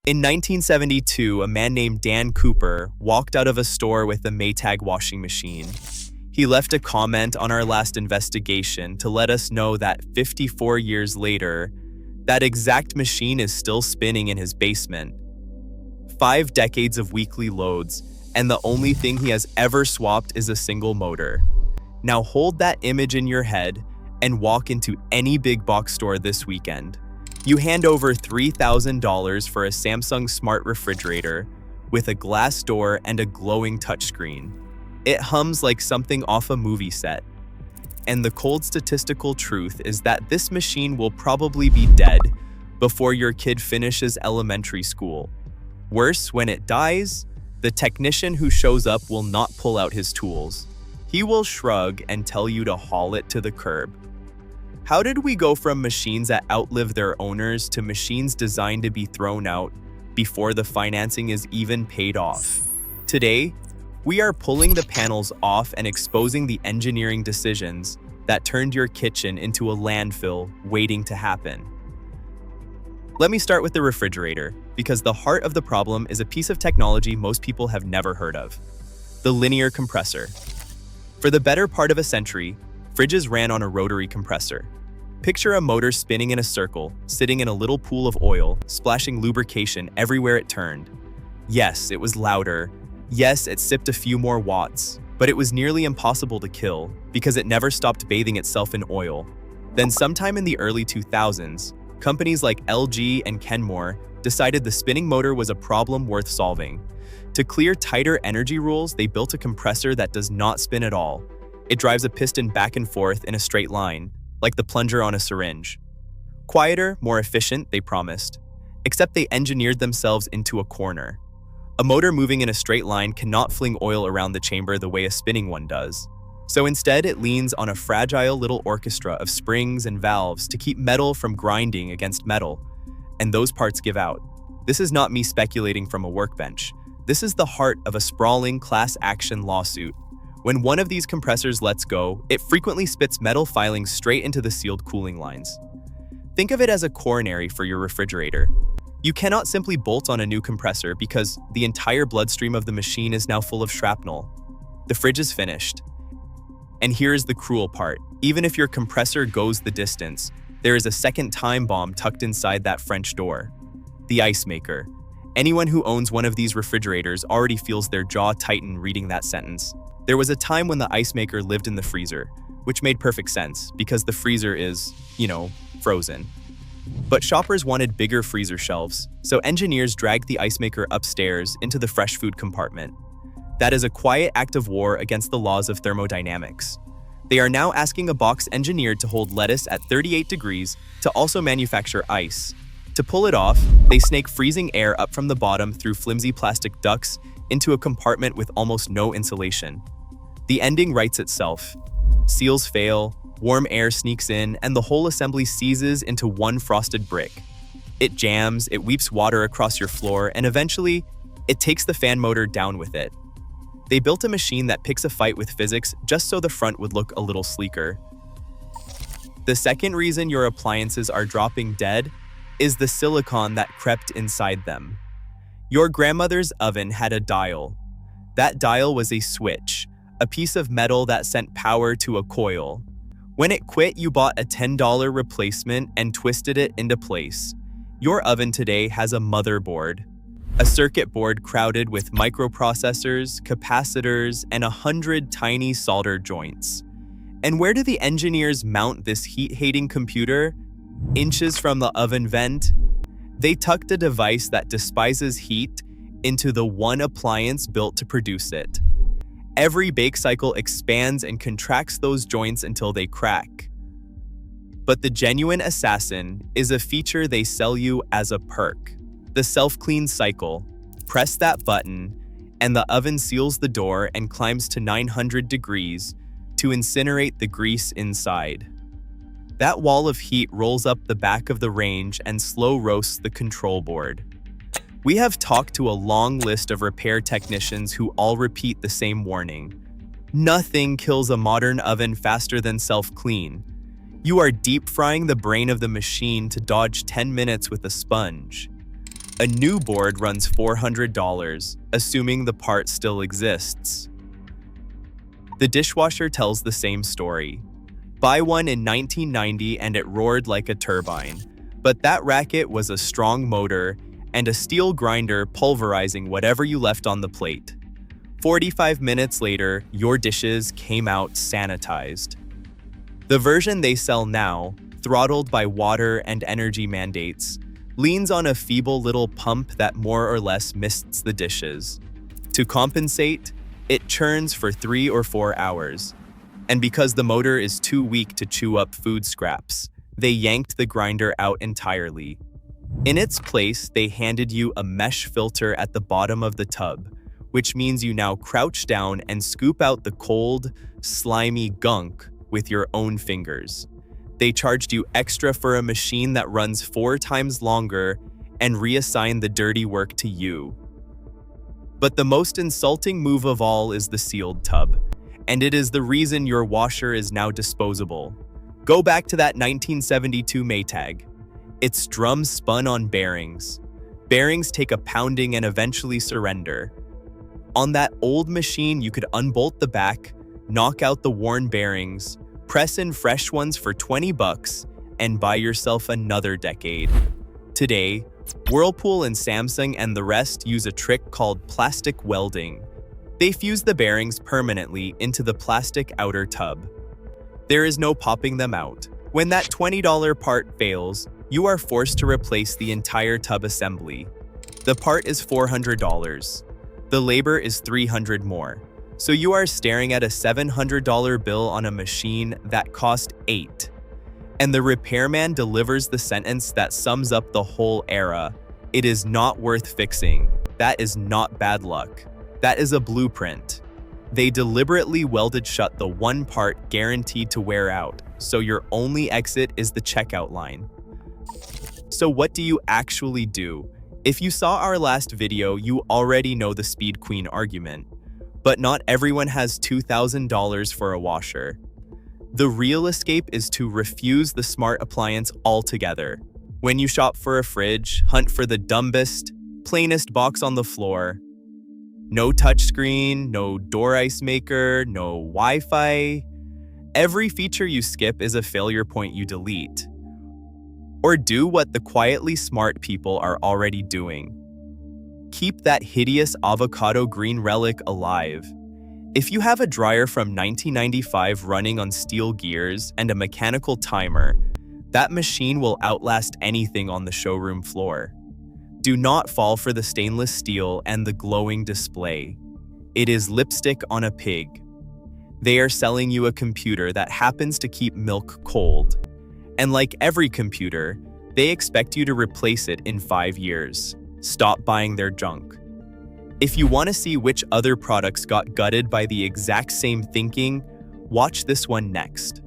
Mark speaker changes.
Speaker 1: In 1972, a man named Dan Cooper walked out of a store with a Maytag washing machine. He left a comment on our last investigation to let us know that 54 years later, that exact machine is still spinning in his basement. 5 decades of weekly loads, and the only thing he has ever swapped is a single motor. Now hold that image in your head and walk into any big box store this weekend. You hand over $3,000 for a Samsung smart refrigerator with a glass door and a glowing touchscreen. It hums like something off a movie set. And the cold statistical truth is that this machine will probably be dead before your kid finishes elementary school. Worse, when it dies, the technician who shows up will not pull out his tools. He will shrug and tell you to haul it to the curb. How did we go from machines that outlive their owners to machines designed to be thrown out before the financing is even paid off? Today, we are pulling the panels off and exposing the engineering decisions that turned your kitchen into a landfill waiting to happen. Let me start with the refrigerator, because the heart of the problem is a piece of technology most people have never heard of: the linear compressor. For the better part of a century, fridges ran on a rotary compressor. Picture a motor spinning in a circle, sitting in a little pool of oil, splashing lubrication everywhere it turned. Yes, it was louder. Yes, it sipped a few more watts, but it was nearly impossible to kill because it never stopped bathing itself in oil. Then sometime in the early 2000s, companies like LG and Kenmore decided the spinning motor was a problem worth solving. To clear tighter energy rules, they built a compressor that does not spin at all. It drives a piston back and forth in a straight line, like the plunger on a syringe. Quieter, more efficient, they promised. Except they engineered themselves into a corner. A motor moving in a straight line cannot fling oil around the chamber the way a spinning one does. So instead, it leans on a fragile little orchestra of springs and valves to keep metal from grinding against metal. And those parts give out. This is not me speculating from a workbench. This is the heart of a sprawling class action lawsuit. When one of these compressors lets go, it frequently spits metal filings straight into the sealed cooling lines. Think of it as a coronary for your refrigerator. You cannot simply bolt on a new compressor because the entire bloodstream of the machine is now full of shrapnel. The fridge is finished. And here's the cruel part. Even if your compressor goes the distance, there is a second time bomb tucked inside that French door: the ice maker. Anyone who owns one of these refrigerators already feels their jaw tighten reading that sentence. There was a time when the ice maker lived in the freezer, which made perfect sense because the freezer is, frozen. But shoppers wanted bigger freezer shelves, so engineers dragged the ice maker upstairs into the fresh food compartment. That is a quiet act of war against the laws of thermodynamics. They are now asking a box engineered to hold lettuce at 38 degrees to also manufacture ice. To pull it off, they snake freezing air up from the bottom through flimsy plastic ducts into a compartment with almost no insulation. The ending writes itself. Seals fail, warm air sneaks in, and the whole assembly seizes into one frosted brick. It jams, it weeps water across your floor, and eventually, it takes the fan motor down with it. They built a machine that picks a fight with physics just so the front would look a little sleeker. The second reason your appliances are dropping dead is the silicon that crept inside them. Your grandmother's oven had a dial. That dial was a switch, a piece of metal that sent power to a coil. When it quit, you bought a $10 replacement and twisted it into place. Your oven today has a motherboard, a circuit board crowded with microprocessors, capacitors, and 100 tiny solder joints. And where do the engineers mount this heat-hating computer? Inches from the oven vent? They tucked a device that despises heat into the one appliance built to produce it. Every bake cycle expands and contracts those joints until they crack. But the genuine assassin is a feature they sell you as a perk: the self-clean cycle. Press that button, and the oven seals the door and climbs to 900 degrees to incinerate the grease inside. That wall of heat rolls up the back of the range and slow roasts the control board. We have talked to a long list of repair technicians who all repeat the same warning. Nothing kills a modern oven faster than self-clean. You are deep frying the brain of the machine to dodge 10 minutes with a sponge. A new board runs $400, assuming the part still exists. The dishwasher tells the same story. Buy one in 1990 and it roared like a turbine. But that racket was a strong motor and a steel grinder pulverizing whatever you left on the plate. 45 minutes later, your dishes came out sanitized. The version they sell now, throttled by water and energy mandates, leans on a feeble little pump that more or less mists the dishes. To compensate, it churns for 3 or 4 hours. And because the motor is too weak to chew up food scraps, they yanked the grinder out entirely. In its place, they handed you a mesh filter at the bottom of the tub, which means you now crouch down and scoop out the cold, slimy gunk with your own fingers. They charged you extra for a machine that runs 4 times longer and reassigned the dirty work to you. But the most insulting move of all is the sealed tub, and it is the reason your washer is now disposable. Go back to that 1972 Maytag. Its drums spun on bearings. Bearings take a pounding and eventually surrender. On that old machine, you could unbolt the back, knock out the worn bearings, press in fresh ones for $20, and buy yourself another decade. Today, Whirlpool and Samsung and the rest use a trick called plastic welding. They fuse the bearings permanently into the plastic outer tub. There is no popping them out. When that $20 part fails, you are forced to replace the entire tub assembly. The part is $400. The labor is $300 more. So you are staring at a $700 bill on a machine that cost $8. And the repairman delivers the sentence that sums up the whole era. It is not worth fixing. That is not bad luck. That is a blueprint. They deliberately welded shut the one part guaranteed to wear out, so your only exit is the checkout line. So what do you actually do? If you saw our last video, you already know the Speed Queen argument. But not everyone has $2,000 for a washer. The real escape is to refuse the smart appliance altogether. When you shop for a fridge, hunt for the dumbest, plainest box on the floor. No touchscreen, no door ice maker, no Wi-Fi. Every feature you skip is a failure point you delete. Or do what the quietly smart people are already doing. Keep that hideous avocado green relic alive. If you have a dryer from 1995 running on steel gears and a mechanical timer, that machine will outlast anything on the showroom floor. Do not fall for the stainless steel and the glowing display. It is lipstick on a pig. They are selling you a computer that happens to keep milk cold. And like every computer, they expect you to replace it in 5 years. Stop buying their junk. If you want to see which other products got gutted by the exact same thinking, watch this one next.